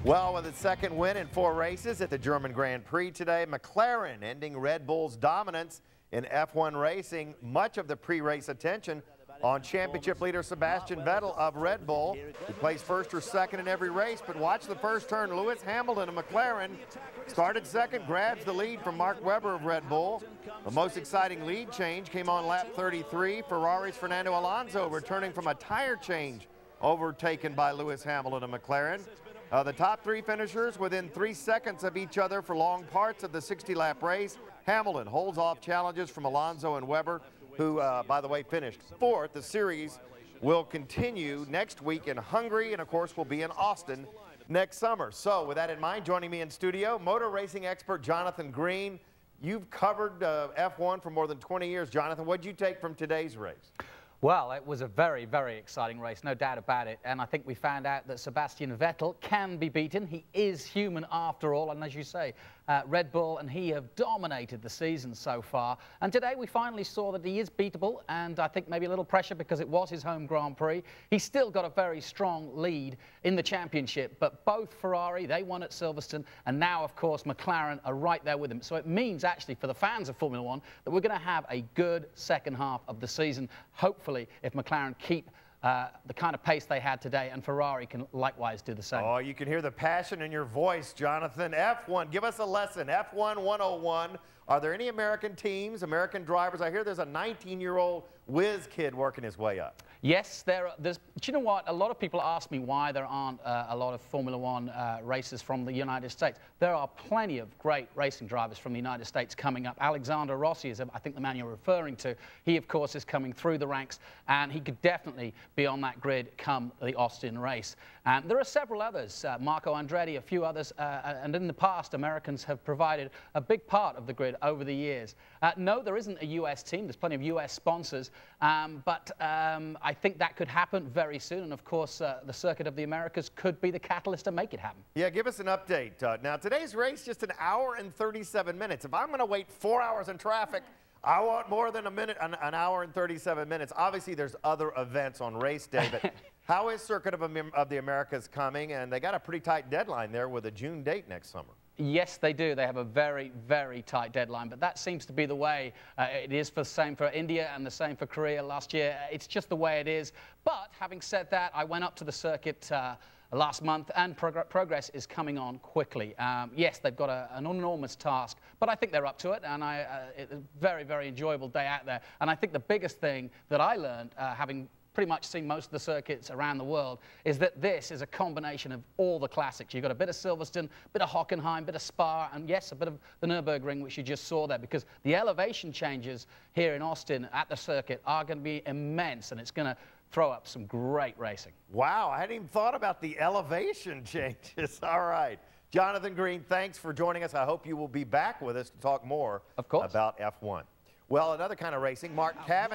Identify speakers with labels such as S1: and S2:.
S1: Well, with its second win in 4 races at the German Grand Prix today, McLaren ending Red Bull's dominance in F1 racing. Much of the pre-race attention on championship leader Sebastian Vettel of Red Bull, who plays first or second in every race. But watch the first turn. Lewis Hamilton of McLaren started second, grabs the lead from Mark Webber of Red Bull. The most exciting lead change came on lap 33. Ferrari's Fernando Alonso returning from a tire change, overtaken by Lewis Hamilton of McLaren. The top 3 finishers within 3 seconds of each other for long parts of the 60-lap race. Hamilton holds off challenges from Alonso and Webber, who, by the way, finished 4th. The series will continue next week in Hungary and, of course, will be in Austin next summer. So, with that in mind, joining me in studio, motor racing expert Jonathan Green. You've covered F1 for more than 20 years. Jonathan, what did you take from today's race?
S2: Well, it was a very, very exciting race, no doubt about it. And I think we found out that Sebastian Vettel can be beaten. He is human after all. And as you say, Red Bull and he have dominated the season so far. And today we finally saw that he is beatable. And I think maybe a little pressure because it was his home Grand Prix. He's still got a very strong lead in the championship. But both Ferrari, they won at Silverstone. And now, of course, McLaren are right there with him. So it means actually for the fans of Formula One that we're going to have a good second half of the season. Hopefully, if McLaren keep the kind of pace they had today, and Ferrari can likewise do the same.
S1: Oh, you can hear the passion in your voice, Jonathan. F1, give us a lesson. F1 101. Are there any American teams, American drivers? I hear there's a 19-year-old whiz kid working his way up.
S2: Yes, there's. Do you know what? A lot of people ask me why there aren't a lot of Formula One races from the United States. There are plenty of great racing drivers from the United States coming up. Alexander Rossi is, I think, the man you're referring to. He, of course, is coming through the ranks, and he could definitely be on that grid come the Austin race. And there are several others, Marco Andretti, a few others, and in the past, Americans have provided a big part of the grid over the years. No, there isn't a U.S. team. There's plenty of U.S. sponsors, but I think that could happen very soon. And, of course, the Circuit of the Americas could be the catalyst to make it happen.
S1: Yeah, give us an update. Now, today's race, just an hour and 37 minutes. If I'm going to wait 4 hours in traffic, I want more than an hour and 37 minutes. Obviously, there's other events on race day, but how is Circuit of the Americas coming? And they got a pretty tight deadline there with a June date next summer.
S2: Yes, they do. They have a very, very tight deadline, but that seems to be the way it is for the same for India and the same for Korea last year. It's just the way it is. But having said that, I went up to the circuit last month, and progress is coming on quickly. Yes, they've got an enormous task, but I think they're up to it, and it's a very, very enjoyable day out there. And I think the biggest thing that I learned, having pretty much seen most of the circuits around the world, is that this is a combination of all the classics. You've got a bit of Silverstone, a bit of Hockenheim, a bit of Spa, and yes, a bit of the Nurburgring, which you just saw there, because the elevation changes here in Austin at the circuit are going to be immense, and it's going to throw up some great racing.
S1: Wow, I hadn't even thought about the elevation changes. All right. Jonathan Green, thanks for joining us. I hope you will be back with us to talk more about F1. Well, another kind of racing, Mark Cavan.